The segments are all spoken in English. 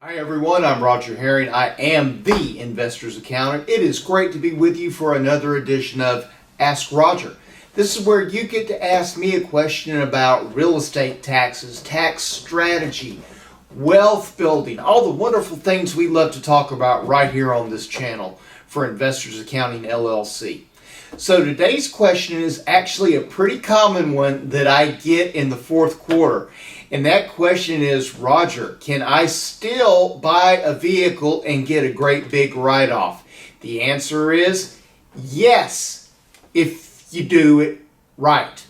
Hi everyone, I'm Roger Herring. I am the Investor's Accountant. It is great to be with you for another edition of Ask Roger. This is where you get to ask me a question about real estate taxes, tax strategy, wealth building, all the wonderful things we love to talk about right here on this channel for Investors Accounting LLC. So today's question is actually a pretty common one that I get in the fourth quarter. And that question is, Roger, can I still buy a vehicle and get a great big write-off? The answer is yes, if you do it right.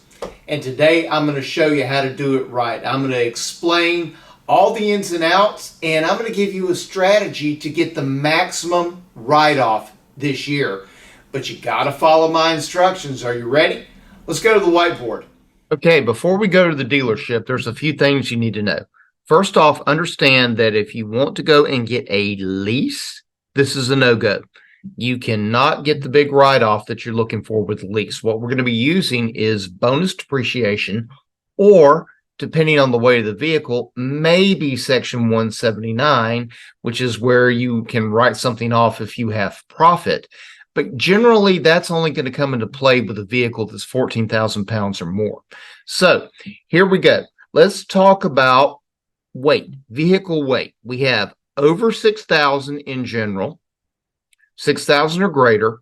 And today I'm going to show you how to do it right. I'm going to explain all the ins and outs, and I'm going to give you a strategy to get the maximum write-off this year. But you got to follow my instructions. Are you ready? Let's go to the whiteboard. Okay, before we go to the dealership, there's a few things you need to know. First off, understand that if you want to go and get a lease, this is a no-go. You cannot get the big write-off that you're looking for with lease. What we're going to be using is bonus depreciation, or depending on the weight of the vehicle, maybe Section 179, which is where you can write something off if you have profit. But generally, that's only going to come into play with a vehicle that's 14,000 pounds or more. So here we go. Let's talk about weight, vehicle weight. We have over 6,000 in general, 6,000 or greater,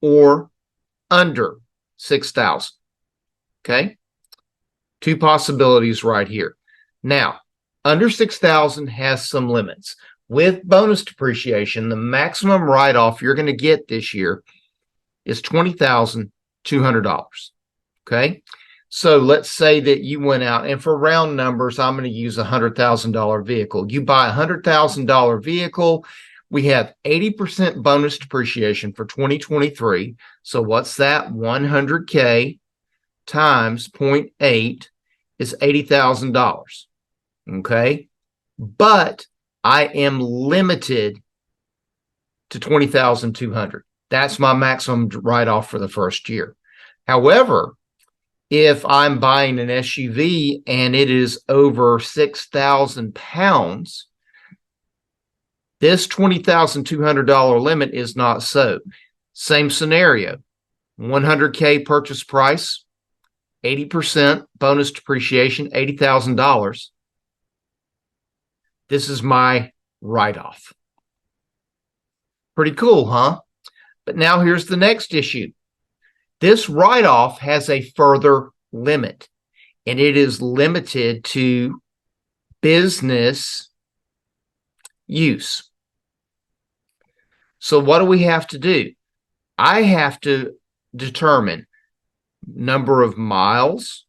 or under 6,000. Okay? Two possibilities right here. Now, under 6,000 has some limits. With bonus depreciation, the maximum write-off you're going to get this year is $20,200. Okay? So let's say that you went out, and for round numbers, I'm going to use a $100,000 vehicle. You buy a $100,000 vehicle. We have 80% bonus depreciation for 2023. So what's that? 100K times 0.8 is $80,000. Okay? But I am limited to $20,200. That's my maximum write-off for the first year. However, if I'm buying an SUV and it is over 6,000 pounds, this $20,200 limit is not so. Same scenario, 100K purchase price, 80% bonus depreciation, $80,000. This is my write-off. Pretty cool, huh? But now here's the next issue. This write-off has a further limit, and it is limited to business use. So what do we have to do? I have to determine number of miles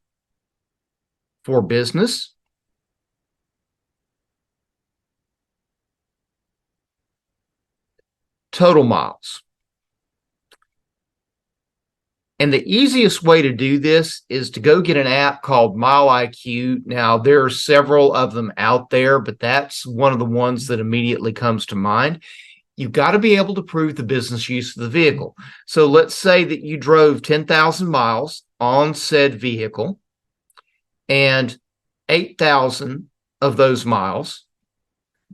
for business, total miles. And the easiest way to do this is to go get an app called Mile IQ. Now, there are several of them out there, but that's one of the ones that immediately comes to mind. You've got to be able to prove the business use of the vehicle. So let's say that you drove 10,000 miles on said vehicle, and 8,000 of those miles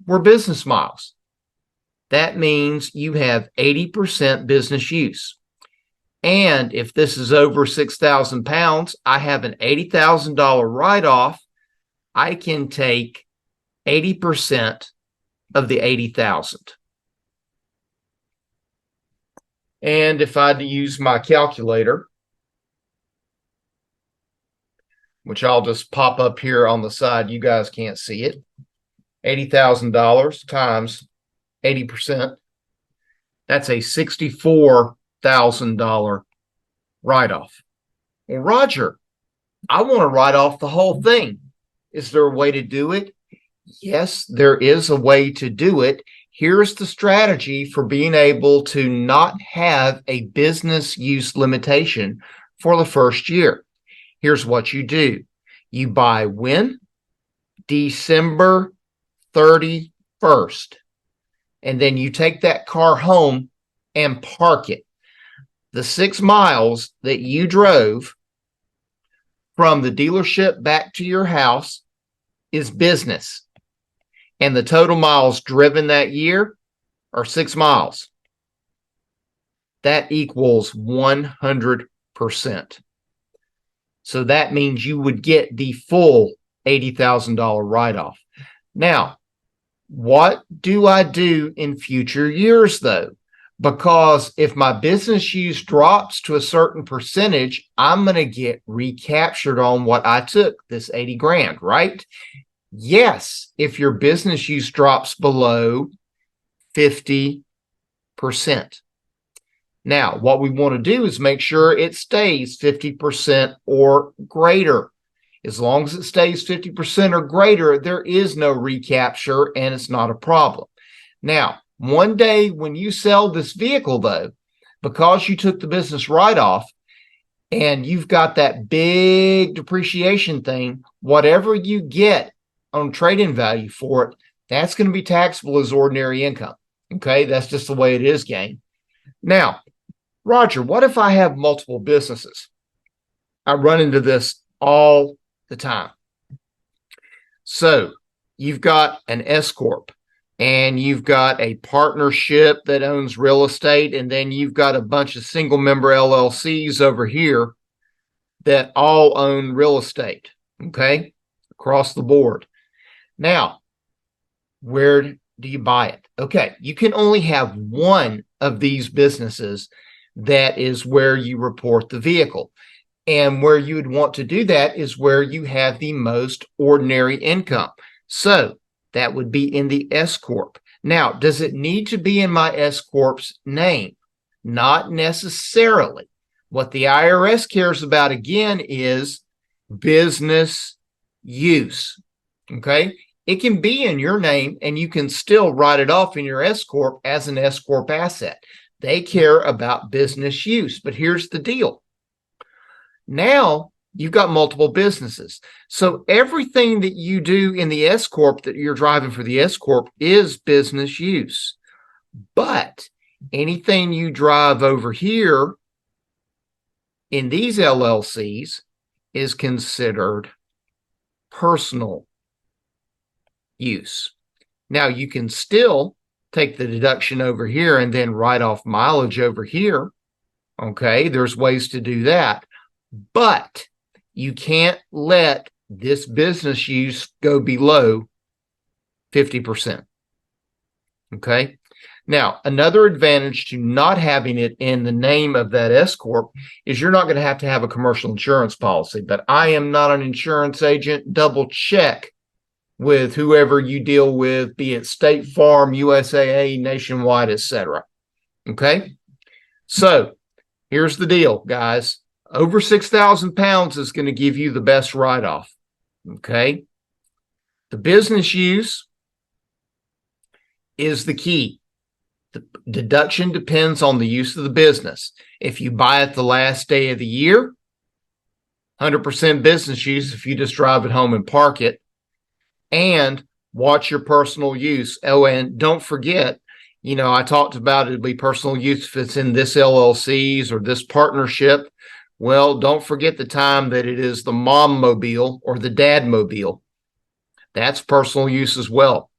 were business miles. That means you have 80% business use. And if this is over 6,000 pounds, I have an $80,000 write-off. I can take 80% of the 80,000. And if I had to use my calculator, which I'll just pop up here on the side, you guys can't see it, $80,000 times 80%, that's a $64,000 write-off. Well, Roger, I want to write off the whole thing. Is there a way to do it? Yes, there is a way to do it. Here's the strategy for being able to not have a business use limitation for the first year. Here's what you do. You buy when? December 31st. And then you take that car home and park it. The 6 miles that you drove from the dealership back to your house is business. and the total miles driven that year are 6 miles, that equals 100%. So that means you would get the full $80,000 write-off. Now, what do I do in future years, though? Because if my business use drops to a certain percentage, I'm going to get recaptured on what I took, this 80 grand, right? Yes, if your business use drops below 50%. Now, what we want to do is make sure it stays 50% or greater. As long as it stays 50% or greater, there is no recapture and it's not a problem. Now, one day when you sell this vehicle, though, because you took the business write-off and you've got that big depreciation thing, whatever you get on trade-in value for it, that's going to be taxable as ordinary income. Okay, that's just the way it is, gang. Now, Roger, what if I have multiple businesses? I run into this all the time. So you've got an S Corp and you've got a partnership that owns real estate, and then you've got a bunch of single member LLCs over here that all own real estate, okay, across the board. Now, where do you buy it? Okay, you can only have one of these businesses that is where you report the vehicle. And where you would want to do that is where you have the most ordinary income. So that would be in the S Corp. Now, does it need to be in my S Corp's name? Not necessarily. What the IRS cares about, again, is business use. Okay? It can be in your name and you can still write it off in your S Corp as an S Corp asset. They care about business use. But here's the deal. Now you've got multiple businesses. So everything that you do in the S Corp that you're driving for the S Corp is business use. But anything you drive over here in these LLCs is considered personal use. Now you can still take the deduction over here and then write off mileage over here. Okay, there's ways to do that. But you can't let this business use go below 50%. Okay. Now, another advantage to not having it in the name of that S Corp is you're not going to have a commercial insurance policy. But I am not an insurance agent. Double check with whoever you deal with, be it State Farm, USAA, Nationwide, etc. Okay. So here's the deal, guys. Over 6,000 pounds is going to give you the best write-off. Okay. The business use is the key. The deduction depends on the use of the business. If you buy it the last day of the year, 100% business use if you just drive it home and park it, and watch your personal use. Oh, and don't forget, I talked about it'll be personal use if it's in this LLCs or this partnership. Well, don't forget the time that it is the mom mobile or the dad mobile. That's personal use as well.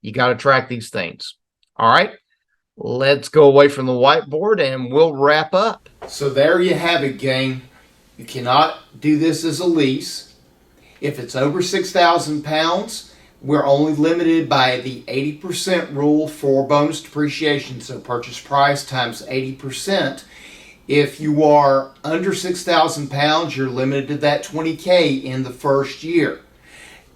You got to track these things. All right, let's go away from the whiteboard and we'll wrap up. So there you have it, gang. You cannot do this as a lease. If it's over 6,000 pounds, we're only limited by the 80% rule for bonus depreciation. So purchase price times 80%. If you are under 6,000 pounds, you're limited to that 20K in the first year.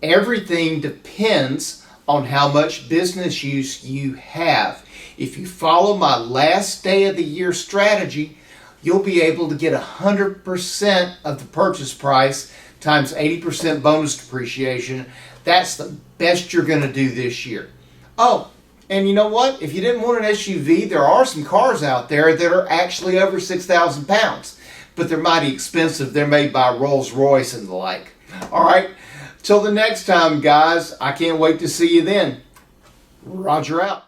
Everything depends on how much business use you have. If you follow my last day of the year strategy, you'll be able to get 100% of the purchase price times 80% bonus depreciation. That's the best you're going to do this year. Oh, and you know what? If you didn't want an SUV, there are some cars out there that are actually over 6,000 pounds, but they're mighty expensive. They're made by Rolls-Royce and the like. All right. Till the next time, guys, I can't wait to see you then. Roger out.